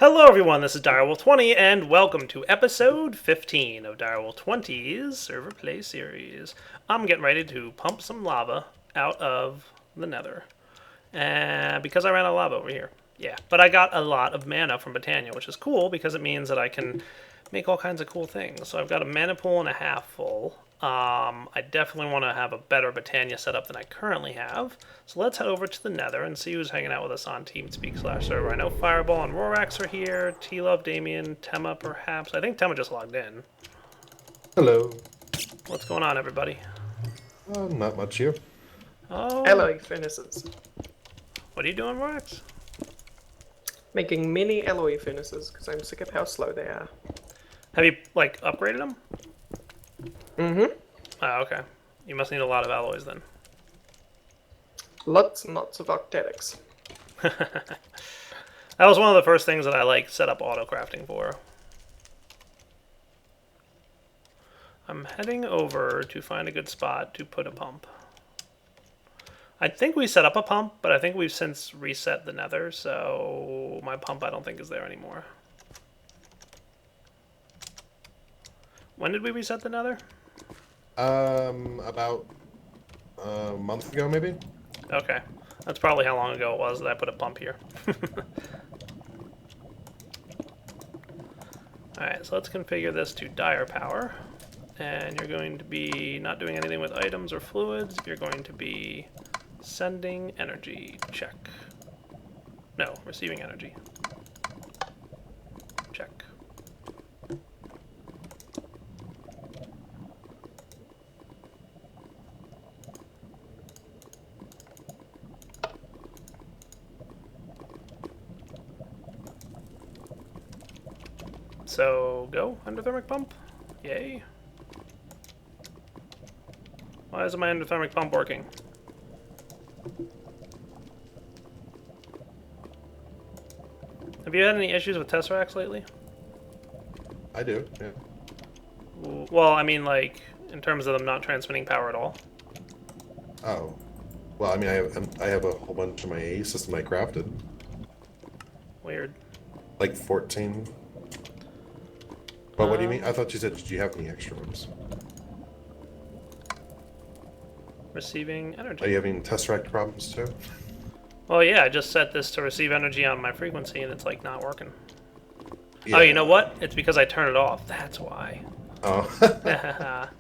Hello everyone, this is Direwolf20 and welcome to episode 15 of Direwolf20's Server Play Series. I'm getting ready to pump some lava out of the Nether. Because I ran out of lava over here. Yeah, but I got a lot of mana from Botania, which is cool because it means that I can make all kinds of cool things. So I've got a mana pool and a half full. I definitely want to have a better Botania setup than I currently have. So let's head over to the Nether and see who's hanging out with us on TeamSpeak/server. I know Fireball and Rorax are here. T-Love, Damien, Temma perhaps. I think Temma just logged in. Hello. What's going on, everybody? Not much here. Oh, Alloy furnaces. what are you doing, Rorax? Making many alloy furnaces because I'm sick of how slow they are. Have you, like, upgraded them? Mm-hmm. Oh, okay. You must need a lot of alloys then. Lots and lots of octatics. That was one of the first things that I like set up auto crafting for. I'm heading over to find a good spot to put a pump. I think we set up a pump, but I think we've since reset the Nether, so my pump I don't think is there anymore. When did we reset the Nether? About a month ago, maybe? Okay. That's probably how long ago it was that I put a pump here. Alright, so let's configure this to dire power. And you're going to be not doing anything with items or fluids. You're going to be sending energy. Check. No, receiving energy. Check. So, go, endothermic pump. Yay. Why isn't my endothermic pump working? Have you had any issues with Tesseracts lately? I do, yeah. Well, I mean, like, in terms of them not transmitting power at all. Oh. Well, I mean, I have a whole bunch of my A system I crafted. Weird. Like 14. But what do you mean? I thought you said, did you have any extra ones? Receiving energy. Are you having Tesseract problems too? Well, yeah, I just set this to receive energy on my frequency, and it's, like, not working. Yeah. Oh, you know what? It's because I turned it off. That's why. Oh.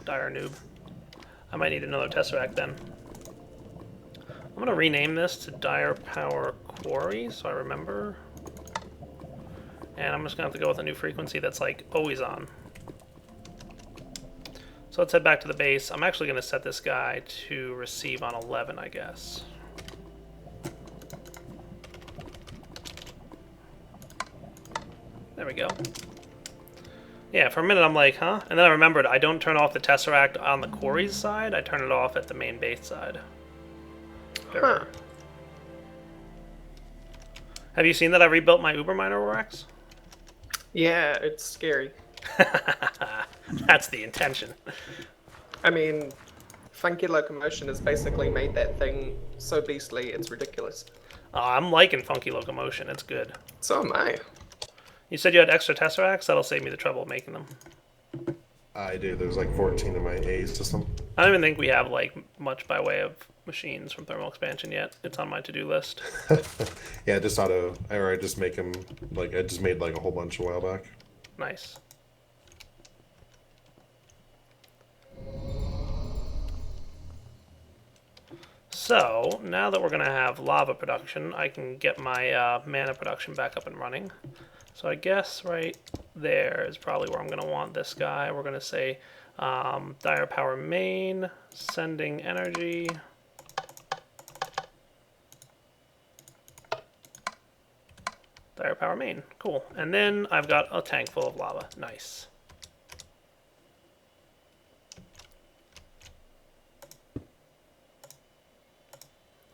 Dire noob. I might need another Tesseract then. I'm going to rename this to Dire Power Quarry, so I remember. And I'm just going to have to go with a new frequency that's, like, always on. So let's head back to the base. I'm actually going to set this guy to receive on 11, I guess. There we go. Yeah, for a minute I'm like, huh? And then I remembered I don't turn off the Tesseract on the quarry's side. I turn it off at the main base side. Huh. Have you seen that I rebuilt my Uber Miner Rorax? Yeah, it's scary. That's the intention. I mean, Funky Locomotion has basically made that thing so beastly, it's ridiculous. I'm liking Funky Locomotion. It's good. So am I. You said you had extra Tesseracts? That'll save me the trouble of making them. I do. There's like 14 in my A system. I don't even think we have, like, much by way of machines from thermal expansion yet. It's on my to-do list. Yeah, I just make them, like, I just made like a whole bunch a while back. Nice. So, now that we're going to have lava production, I can get my mana production back up and running. So I guess right there is probably where I'm going to want this guy. We're going to say dire power main, sending energy. Dire power main. Cool. And then I've got a tank full of lava. Nice.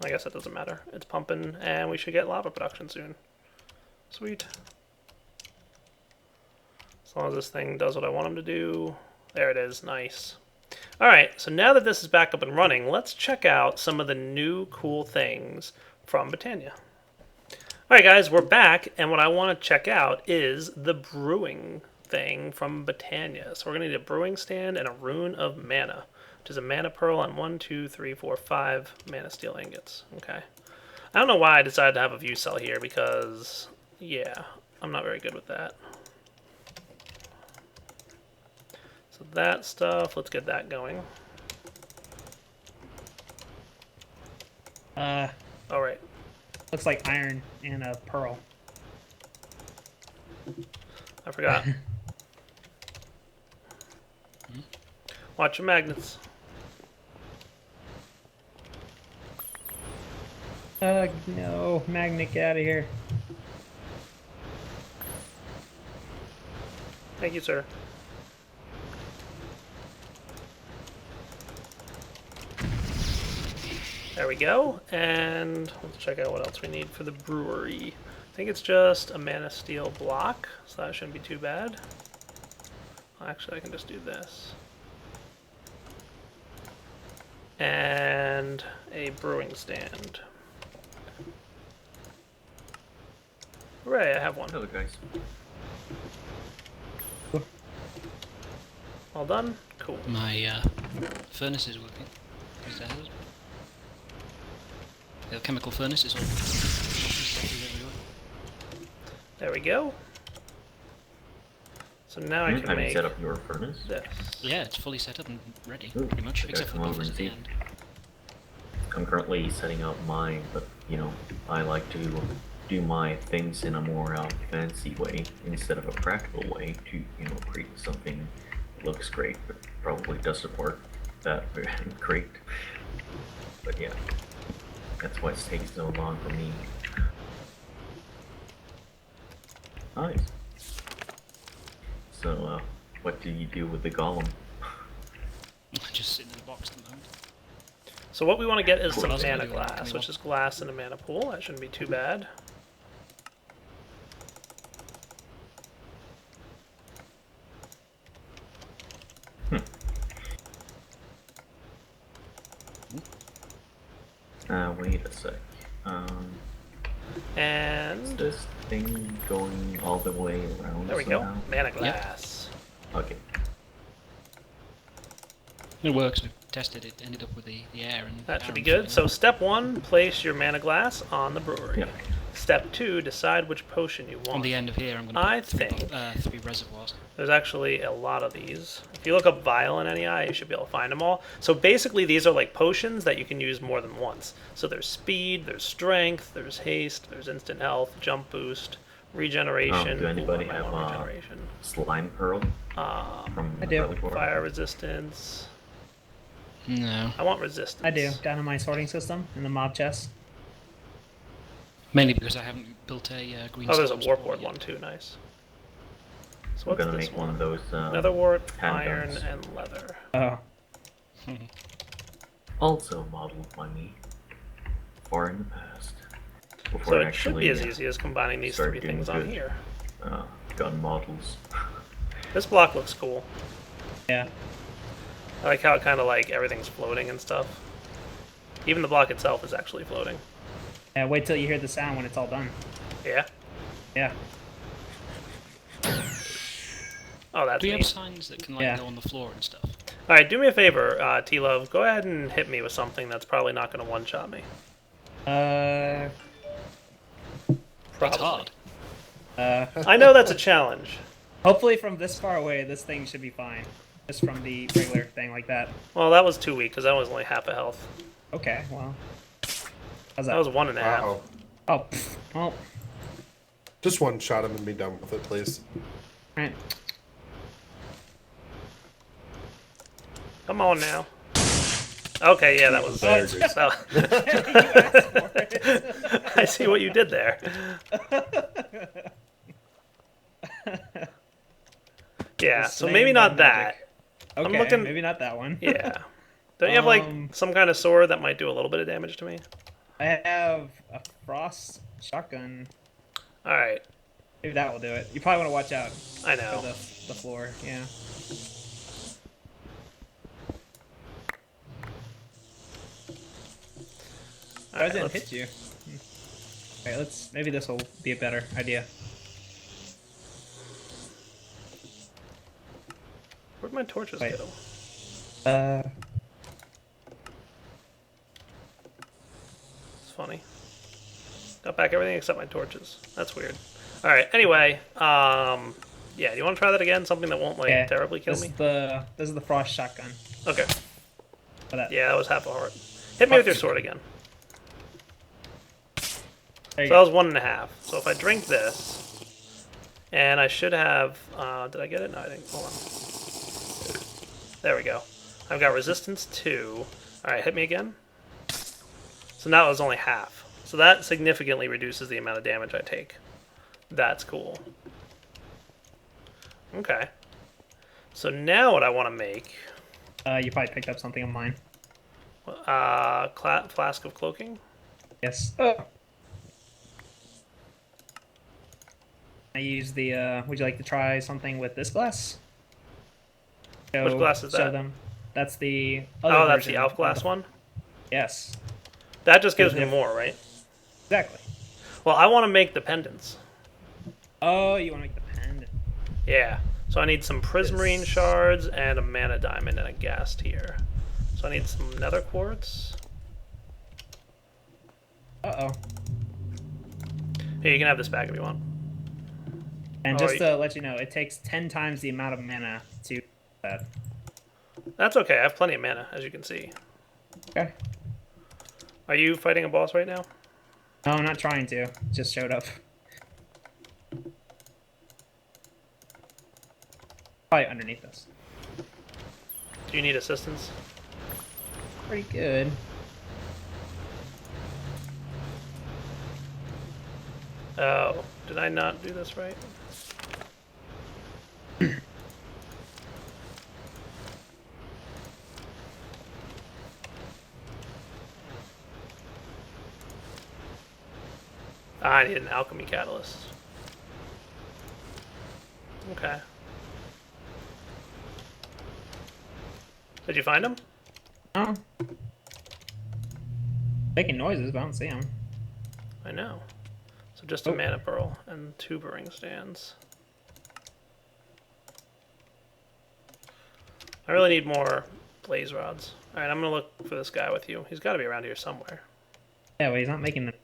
I guess it doesn't matter. It's pumping, and we should get lava production soon. Sweet. As long as this thing does what I want him to do. There it is. Nice. Alright, so now that this is back up and running, let's check out some of the new cool things from Botania. Alright guys, we're back, and what I want to check out is the brewing thing from Botania. So we're going to need a brewing stand and a rune of mana, which is a mana pearl on 1, 2, 3, 4, 5 mana steel ingots. Okay. I don't know why I decided to have a view cell here, because, yeah, I'm not very good with that. So that stuff, let's get that going. Alright. Looks like iron and a pearl. I forgot. Watch your magnets. No, magnet, get out of here. Thank you, sir. There we go, and let's check out what else we need for the brewery. I think it's just a mana steel block, so that shouldn't be too bad. Actually, I can just do this. And a brewing stand. Hooray, I have one. Hello, guys. All done? Cool. My furnace is working. Is that it? The chemical furnace is all. There we go. So now I can Have you make set up your furnace? this. Yeah, it's fully set up and ready, Ooh, pretty much, okay, except for come the over buffers and at the see. end. I'm currently setting up mine, but you know, I like to do my things in a more fancy way instead of a practical way to, you know, create something that looks great, but probably doesn't work that great. But yeah, that's why it's taking so long for me. Nice. So, what do you do with the golem? Just sitting in the box at the moment. So what we want to get is What some else can I mana do with it? glass, Can which we is glass in a mana pool. That shouldn't be too bad. Wait a sec. Is And this thing going all the way around? there we go. somehow? Mana glass. Okay. It works, we've tested it, ended up with the air and... That should be iron good. filling So step 1, place your mana glass on the brewery. Yeah. Step 2, decide which potion you up. want. On the end of here I'm going I to put think three reservoirs. there's actually a lot of these. If you look up Vial in NEI, you should be able to find them all. So basically these are like potions that you can use more than once. So there's speed, there's strength, there's haste, there's instant health, jump boost, regeneration. Do anybody Ooh, I have want regeneration. slime pearl from I do. Reliquary? Fire resistance. No. I want resistance. I do, down in my sorting system, in the mob chest. Mainly because I haven't built a green Oh, there's a storm warp support ward yet. one too. Nice. So I'm what's gonna this make one of those. Nether wart, pendants. iron, and leather. Oh. Also modeled by me. Far in the past. Before So I it should actually be as easy as combining these start three doing things on good. here. Gun models. This block looks cool. Yeah. I like how it kind of like everything's floating and stuff. Even the block itself is actually floating. Yeah, wait till you hear the sound when it's all done. Yeah. Yeah. Oh, that's Do you have neat. signs that can like Yeah. go on the floor and stuff? All right, do me a favor, T-Love. Go ahead and hit me with something that's probably not going to one-shot me. That's Probably. hard. I know that's a challenge. Hopefully from this far away, this thing should be fine. Just from the regular thing like that. Well, that was too weak because that was only half a health. Okay, well. How's that? That was 1.5. Uh-oh. Oh, pfft. Well, Just one shot him and be done with it, please. alright. Come on now. Okay, yeah, that was There it is. so. I see what you did there. Yeah, so Slain maybe by not that. magic. Okay, looking- maybe not that one. Yeah. Don't you have like some kind of sword that might do a little bit of damage to me? I have a frost shotgun. All right, Maybe that will do it. You probably want to watch out I for know. the floor. Yeah. All I right, didn't let's- hit you. Okay, maybe this will be a better idea. Where'd my torches Wait. go? It's funny. Got back everything except my torches. That's weird. All right. Anyway, yeah. Do you want to try that again? Something that won't like Yeah, terribly kill this me. is the frost shotgun. Okay. For that. Yeah, that was half a heart. Hit me with your sword again. There you So that go. was 1.5. So if I drink this, and I should have, did I get it? No, I didn't. Hold on. There we go. I've got resistance 2. All right, hit me again. So now it was only half. So that significantly reduces the amount of damage I take. That's cool. Okay. So now what I want to make, You probably picked up something of mine. flask of cloaking. Yes. Oh. I use the, would you like to try something with this glass? Which glass is Show that? them. That's the other Oh, that's the version elf of glass one? Yes. That just gives me Diff- more, right? Exactly. Well, I want to make the pendants. Oh, you want to make the pendant. Yeah. So I need some prismarine shards and a mana diamond and a gas tier. So I need some nether quartz. Uh-oh. Here, you can have this back if you want. And Oh, just to let you know, it takes 10 times the amount of mana to that. That's okay. I have plenty of mana, as you can see. Okay. Are you fighting a boss right now? No, I'm not trying to. Just showed up. Probably underneath us. Do you need assistance? Pretty good. Oh, did I not do this right? I need an alchemy catalyst. Okay. Did you find him? Oh. Making noises, but I don't see them. I know. So just a mana pearl and 2 brewing stands. I really need more blaze rods. Alright, I'm gonna look for this guy with you. He's gotta be around here somewhere. Yeah, but he's not making them.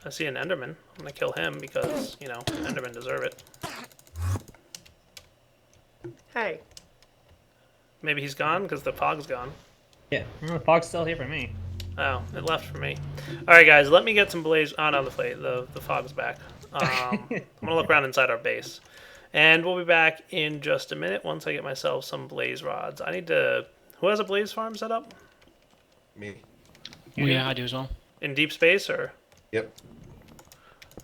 I see an enderman. I'm gonna kill him because, you know, endermen deserve it. Hey. Maybe he's gone because the fog's gone. Yeah, the fog's still here for me. Oh, it left for me. Alright guys, let me get some blaze... Oh no, the fog's back. I'm gonna look around inside our base. And we'll be back in just a minute once I get myself some blaze rods. I need to... Who has a blaze farm set up? Me. Yeah, I do as well. In deep space, or...? Yep.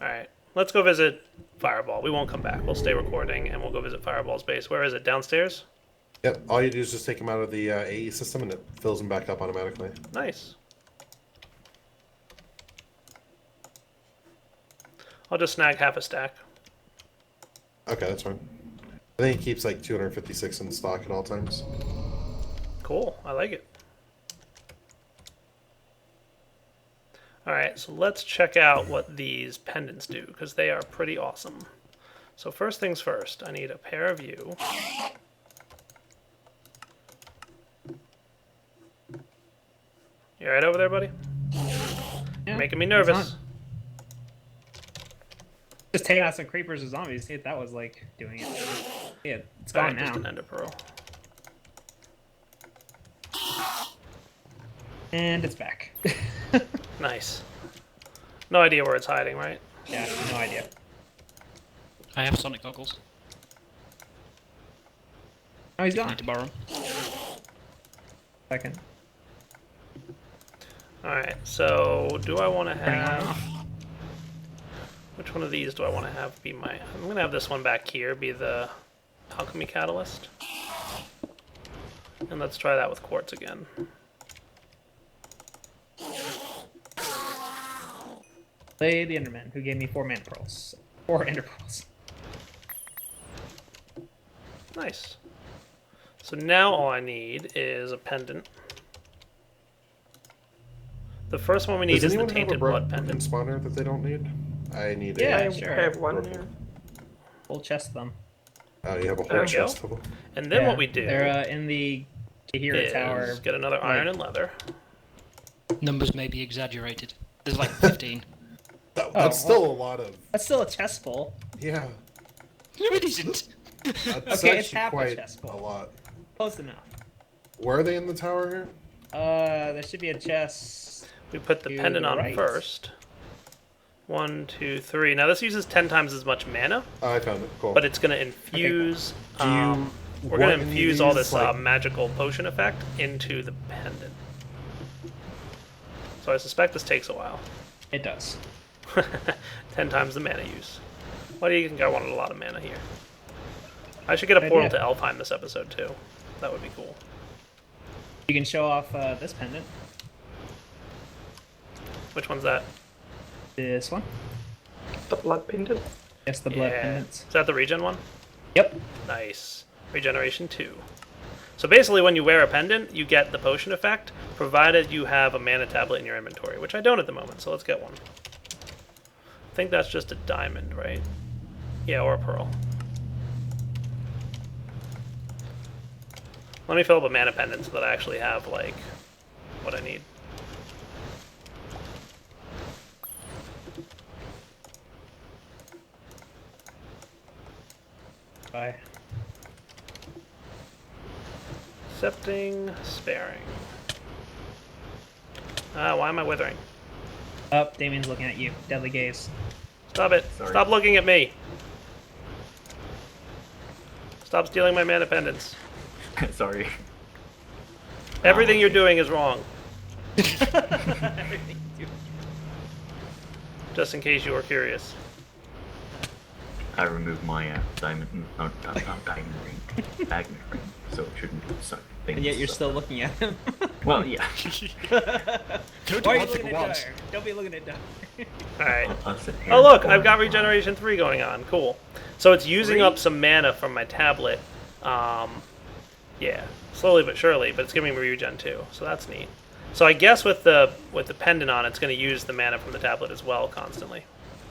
Alright, let's go visit Fireball. We won't come back. We'll stay recording, and we'll go visit Fireball's base. Where is it? Downstairs? Yep. All you do is just take them out of the AE system, and it fills them back up automatically. Nice. I'll just snag half a stack. Okay, that's fine. I think he keeps like 256 in stock at all times. Cool, I like it. Alright, so let's check out what these pendants do, because they are pretty awesome. So first things first, I need a pair of you. You alright over there, buddy? Yeah, You're making me he's nervous. not. Just taking out some creepers or zombies. See if that was like doing it. Yeah, it's gone Alright, just now. an ender pearl. And it's back. Nice. No idea where it's hiding, right? Yeah, no idea. I have sonic goggles. Oh, he's I gone. need to borrow 'em. Second. Alright, so do I want to Turning on and have... off. Which one of these do I want to have be my... I'm going to have this one back here be the alchemy catalyst. And let's try that with quartz again. Play the Enderman, who gave me 4 mana pearls. 4 ender pearls. Nice. So now all I need is a pendant. The first one we need Does is the anyone have a Tainted broken Blood Pendant. spawner that they don't need? I need Yeah, I a... sure. have one broken- there. Full chest of them. Oh, you have a There whole we go. chest of them? And then Yeah, what we do They're in the Tahira is Tower. get another iron and leather. Numbers may be exaggerated. There's like 15. That's still a lot of... That's still a chest full. Yeah. No, it isn't. That's Okay, it's actually half a quite chest a full. lot. Close enough. Where are they in the tower here? There should be a chest. We put the To pendant the on right. first. 1, 2, 3. Now this uses 10 times as much mana, Oh, I found it. Cool. but it's going to infuse. Do you We're going want to any of infuse all these, this like- magical potion effect into the pendant. So I suspect this takes a while. It does. 10 times the mana use. Why do you think I wanted a lot of mana here? I should get a portal idea. to Elfheim this episode too. That would be cool. You can show off this pendant. Which one's that? This one. The blood pendant. Yes, the blood Yeah. pendants. Is that the regen one? Yep. Nice. Regeneration 2. So basically when you wear a pendant, you get the potion effect, provided you have a mana tablet in your inventory, which I don't at the moment, so let's get one. I think that's just a diamond, right? Yeah, or a pearl. Let me fill up a mana pendant so that I actually have, like, what I need. Bye. Accepting, sparing. Why am I withering? Oh, Damien's looking at you. Deadly gaze. Stop it. Sorry. Stop looking at me. Stop stealing my mana pendants. Sorry. Everything you're doing is wrong. Just in case you were curious. I removed my diamond, not diamond ring, magnet ring, so it shouldn't do such things. And yet you're still looking at him. Well, yeah. Don't Why are you one thing looking at at once. Dire? Don't be looking at Dire. Alright. I'll sit here Oh look, and I've got go on. Regeneration 3 going on. Cool. So it's using Three? up some mana from my tablet. Yeah. Slowly but surely, but it's giving me regen 2, so that's neat. So I guess with the pendant on, it's going to use the mana from the tablet as well constantly.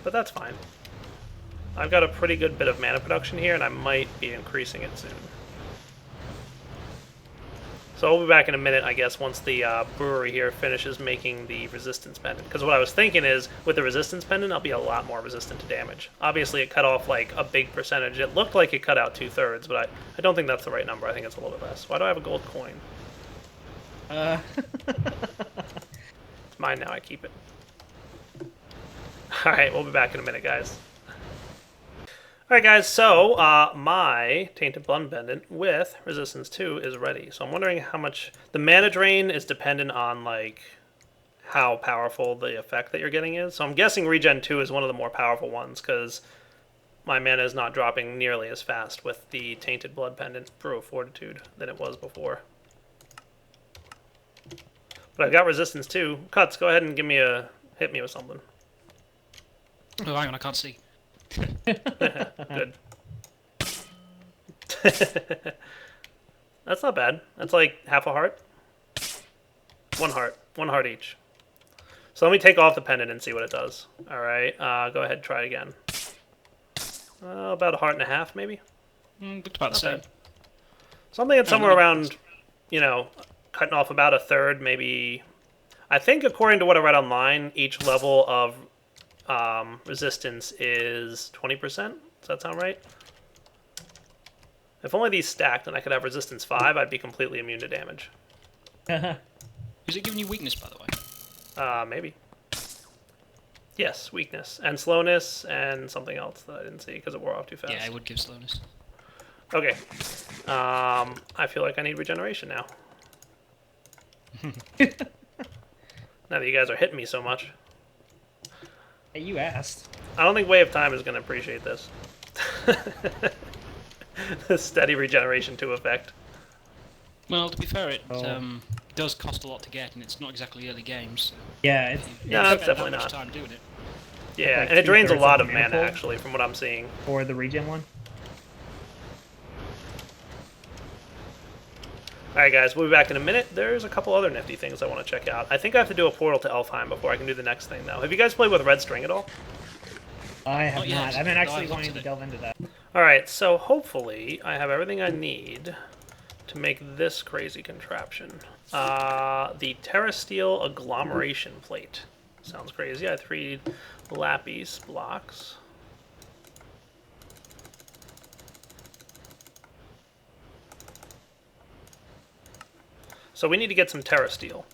But that's fine. I've got a pretty good bit of mana production here, and I might be increasing it soon. So we'll be back in a minute, I guess, once the brewery here finishes making the resistance pendant. Because what I was thinking is, with the resistance pendant, I'll be a lot more resistant to damage. Obviously, it cut off, like, a big percentage. It looked like it cut out 2/3, but I don't think that's the right number. I think it's a little bit less. Why do I have a gold coin? It's mine now. I keep it. Alright, we'll be back in a minute, guys. Alright, guys, so my Tainted Blood Pendant with Resistance 2 is ready. So I'm wondering how much... The mana drain is dependent on, like, how powerful the effect that you're getting is. So I'm guessing Regen 2 is one of the more powerful ones, because my mana is not dropping nearly as fast with the Tainted Blood Pendant Brew of Fortitude than it was before. But I've got Resistance 2. Cuts, go ahead and give me a... hit me with something. Oh, hang on, I can't see. Good. That's not bad. That's like half a heart. One heart. One heart each. So let me take off the pendant and see what it does. Alright, go ahead, try it again. About a heart and a half, maybe? Looked about the same. bad. Something that's somewhere around, you know, cutting off about a third, maybe... I think according to what I read online, each level of resistance is 20%. Does that sound right? If only these stacked and I could have resistance 5, I'd be completely immune to damage. Is it giving you weakness, by the way? Maybe. Yes, weakness. And slowness and something else that I didn't see because it wore off too fast. Yeah, it would give slowness. Okay. I feel like I need regeneration now. Now that you guys are hitting me so much. Hey, you asked. I don't think Way of Time is going to appreciate this. The steady regeneration 2 effect. Well, to be fair, it Oh. does cost a lot to get, and it's not exactly early games. So Yeah, it's No, you it's spend definitely that much not. time doing it. Yeah, like and it drains a 2/3 lot of of the mana, mana pool. actually, from what I'm seeing. for the regen one. Alright guys, we'll be back in a minute. There's a couple other nifty things I want to check out. I think I have to do a portal to Elfheim before I can do the next thing though. Have you guys played with Red String at all? I have Not yet. not. I've been No, actually I've wanting looked to at it. delve into that. Alright, so hopefully I have everything I need to make this crazy contraption. The Terra Steel agglomeration plate. Sounds crazy. I have 3 lapis blocks. So we need to get some Terra Steel,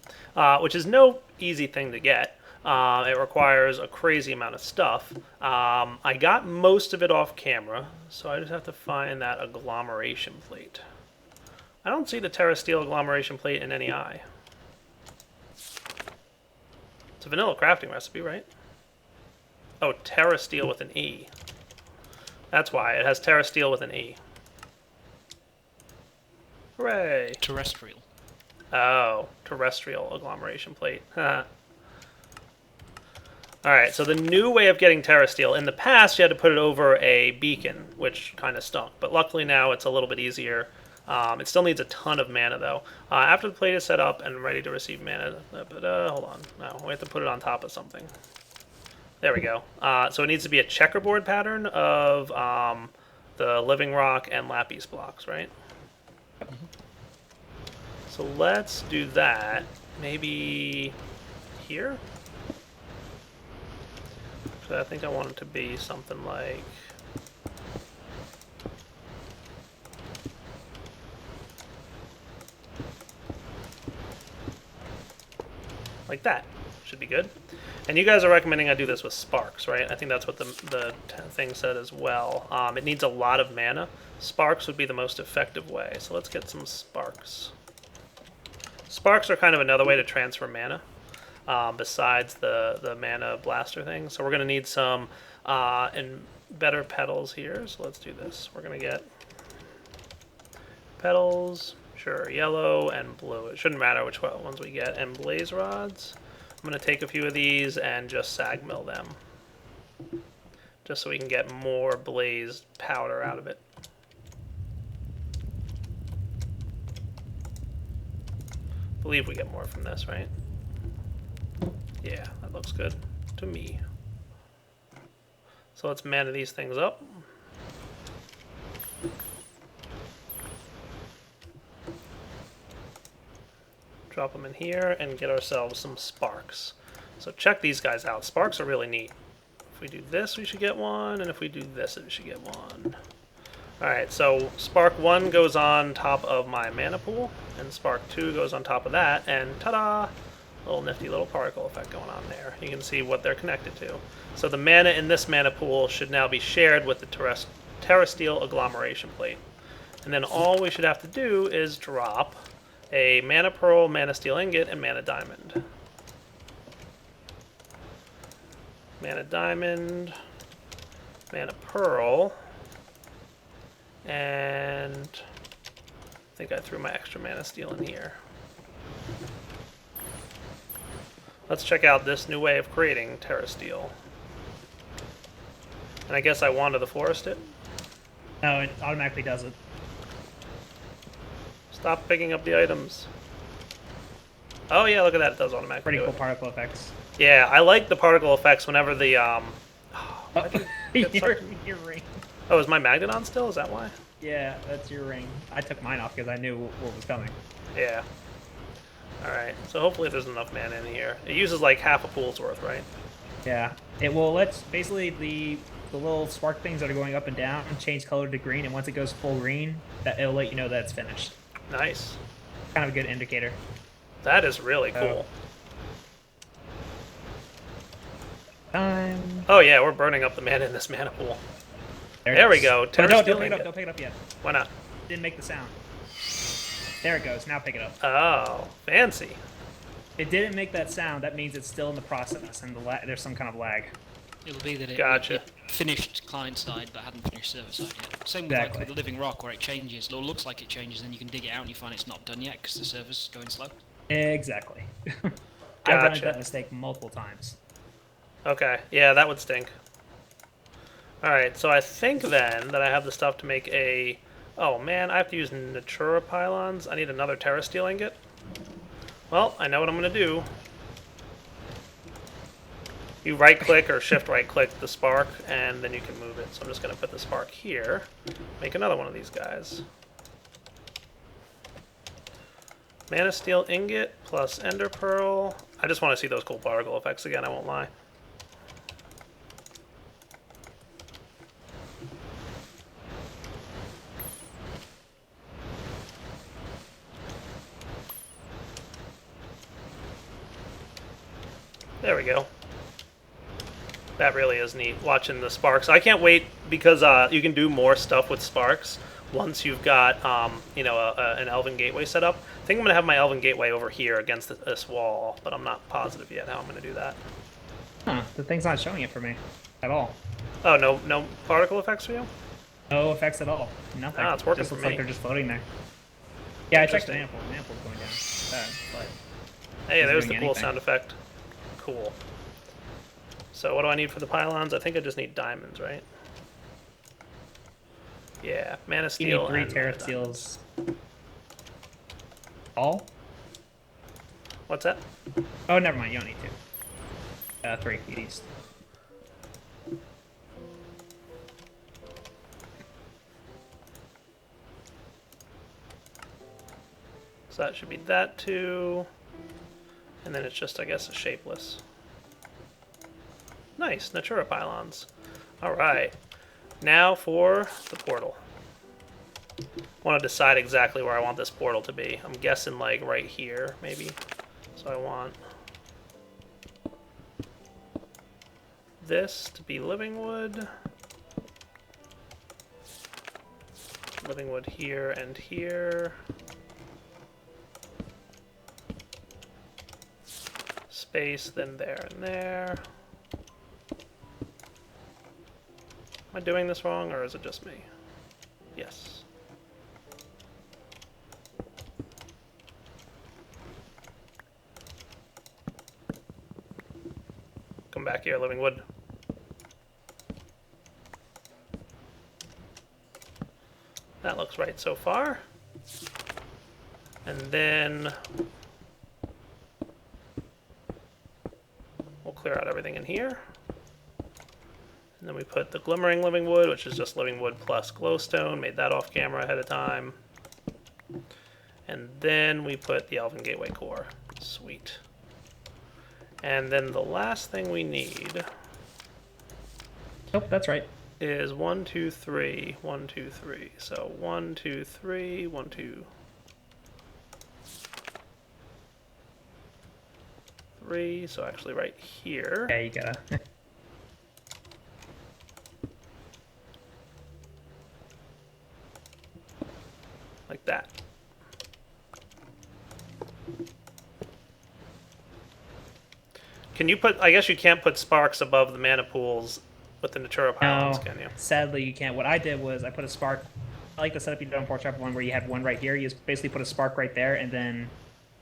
which is no easy thing to get. It requires a crazy amount of stuff. I got most of it off camera, so I just have to find that agglomeration plate. I don't see the Terra Steel agglomeration plate in any eye. It's a vanilla crafting recipe, right? Oh, Terra Steel with an E. That's why. It has Terra Steel with an E. Hooray! Terrestrial. Oh, terrestrial agglomeration plate. Alright, so the new way of getting Terra Steel, in the past you had to put it over a beacon, which kind of stunk, but luckily now it's a little bit easier. It still needs a ton of mana though. After the plate is set up and ready to receive mana, hold on, no, we have to put it on top of something. There we go. So it needs to be a checkerboard pattern of the living rock and lapis blocks, right? So let's do that. Maybe here? So I think I want it to be something like that. Should be good. And you guys are recommending I do this with sparks, right? I think that's what the thing said as well. It needs a lot of mana. Sparks would be the most effective way. So let's get some sparks. Sparks are kind of another way to transfer mana, besides the mana blaster thing. So we're going to need some and better petals here. So let's do this. We're going to get petals, sure, yellow and blue. It shouldn't matter which ones we get. And blaze rods. I'm going to take a few of these and just sag mill them, just so we can get more blazed powder out of it. I believe we get more from this, right? Yeah, that looks good to me. So let's mana these things up. Drop them in here and get ourselves some sparks. So check these guys out. Sparks are really neat. If we do this, we should get one, and if we do this, we should get one. Alright, so spark 1 goes on top of my mana pool, and spark 2 goes on top of that, and ta-da! Little nifty little particle effect going on there. You can see what they're connected to. So the mana in this mana pool should now be shared with the Terra Steel agglomeration plate. And then all we should have to do is drop a mana pearl, mana steel ingot, and mana diamond. Mana diamond, mana pearl, and I think I threw my extra mana steel in here. Let's check out this new way of creating Terra Steel. And I guess I wanted to forest it. No, it automatically does it. Stop picking up the items. Oh yeah, look at that, it does automatically Pretty do cool it. particle effects. Yeah, I like the particle effects whenever the Your ring. Oh, is my magnet on still? Is that why? Yeah, that's your ring. I took mine off because I knew what was coming. Yeah. Alright, so hopefully there's enough mana in here. It uses like half a pool's worth, right? Yeah. It will let basically the little spark things that are going up and down change color to green, and once it goes full green, it'll let you know that it's finished. Nice. Kind of a good indicator. That is really cool. Time. Oh yeah, we're burning up the mana in this mana pool. There we go. But Terra don't Steel pick it up. ingot. Don't pick it up yet. Why not? Didn't make the sound. There it goes. Now pick it up. Oh, fancy. It didn't make that sound. That means it's still in the process, and there's some kind of lag. It'll be that Gotcha. it finished client side but hadn't finished server side yet. Same with, Exactly. like, with the living rock where it changes. It looks like it changes, then you can dig it out and you find it's not done yet because the server's going slow. Exactly. I've run into Gotcha. that mistake multiple times. Okay, yeah, that would stink. Alright, so I think then that I have the stuff to make a Oh man, I have to use Natura pylons. I need another Terra steel ingot. Well, I know what I'm gonna do. You right-click or shift-right-click the spark, and then you can move it. So I'm just gonna put the spark here. Make another one of these guys. Mana steel ingot plus ender pearl. I just want to see those cool particle effects again. I won't lie. There we go. That really is neat, watching the sparks. I can't wait because you can do more stuff with sparks once you've got, you know, an Elven Gateway set up. I think I'm going to have my Elven Gateway over here against this wall, but I'm not positive yet how I'm going to do that. Huh, the thing's not showing it for me at all. Oh, no particle effects for you? No effects at all. Nothing. Ah, it's working just for looks me. like they're just floating there. Yeah, I checked the Interesting. manifold. The manifold's going down. But Hey, isn't there's the doing cool anything. sound effect. Cool. So what do I need for the pylons? I think I just need diamonds, right? Yeah, mana you steel need 3 and Terra diamonds. steels. All? What's that? Oh, never mind. You don't need 2. 3 east. So that should be that too. And then it's just, I guess, a shapeless. Nice, Natura pylons. Alright. Now for the portal. I want to decide exactly where I want this portal to be. I'm guessing like right here, maybe. So I want this to be living wood. Living wood here and here. Space, then there and there. Am I doing this wrong, or is it just me? Yes. Come back here, living wood. That looks right so far. And then we'll clear out everything in here. And then we put the glimmering living wood, which is just living wood plus glowstone. Made that off camera ahead of time. And then we put the Elven Gateway core. Sweet. And then the last thing we need Nope, that's right. is 1, 2, 3, 1, 2, 3. So 1, 2, 3, 1, 2, 3. So actually right here. Yeah, you gotta. Like that. Can you put, I guess you can't put sparks above the mana pools with the Natura pylons, No, can you? sadly you can't. What I did was I put a spark. I like the setup you did on Forgecraft 1 where you had one right here. You just basically put a spark right there and then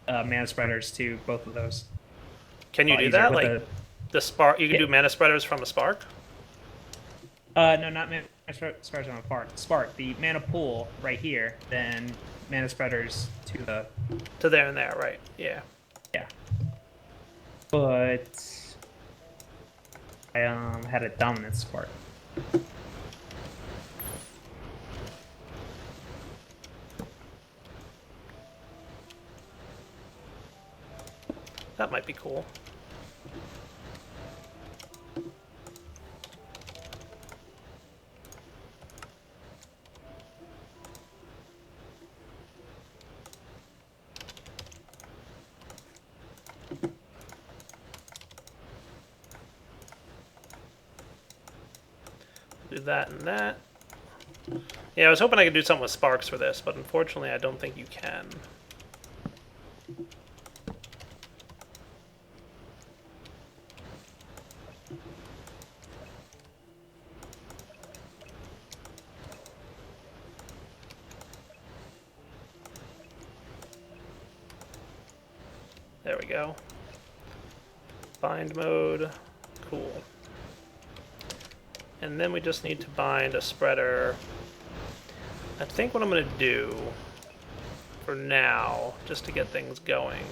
mana spreaders to both of those. Can you Lot do easier that? with Like the spark, you can Yeah. do mana spreaders from a spark? No, not mana spreaders on a spark. Spark, the mana pool right here, then mana spreaders to the. To there and there, right? Yeah. Yeah. But I had a dominant spark. That might be cool. Do that and that. Yeah, I was hoping I could do something with sparks for this, but unfortunately I don't think you can. There we go. Bind mode. Cool. And then we just need to bind a spreader. I think what I'm going to do for now, just to get things going,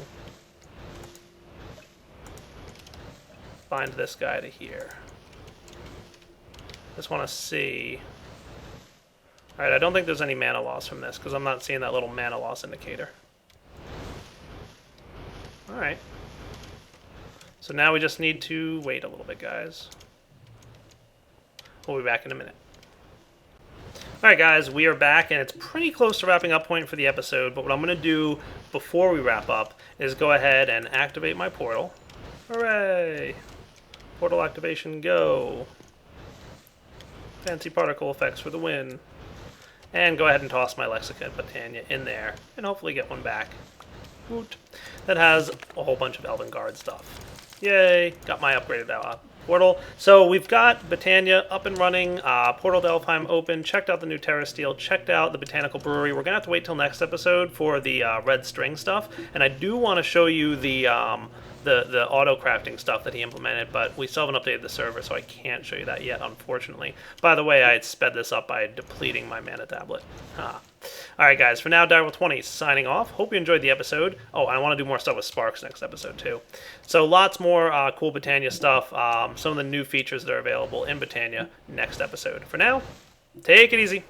find this guy to here. Just want to see. Alright, I don't think there's any mana loss from this, because I'm not seeing that little mana loss indicator. Alright. So now we just need to wait a little bit, guys. We'll be back in a minute. Alright guys, we are back, and it's pretty close to wrapping up point for the episode, but what I'm going to do before we wrap up is go ahead and activate my portal. Hooray! Portal activation, go! Fancy particle effects for the win. And go ahead and toss my Lexicon Botania in there, and hopefully get one back. Woot. That has a whole bunch of Elven Guard stuff. Yay! Got my upgraded portal. So we've got Botania up and running, Portal to Elfheim open, checked out the new Terra Steel, checked out the Botanical Brewery. We're going to have to wait till next episode for the red string stuff, and I do want to show you the auto crafting stuff that he implemented, but we still haven't updated the server, so I can't show you that yet, unfortunately. By the way, I had sped this up by depleting my mana tablet. Alright guys, for now, Direwolf20 signing off. Hope you enjoyed the episode. Oh, I want to do more stuff with Sparks next episode too. So lots more cool Botania stuff, some of the new features that are available in Botania next episode. For now, take it easy.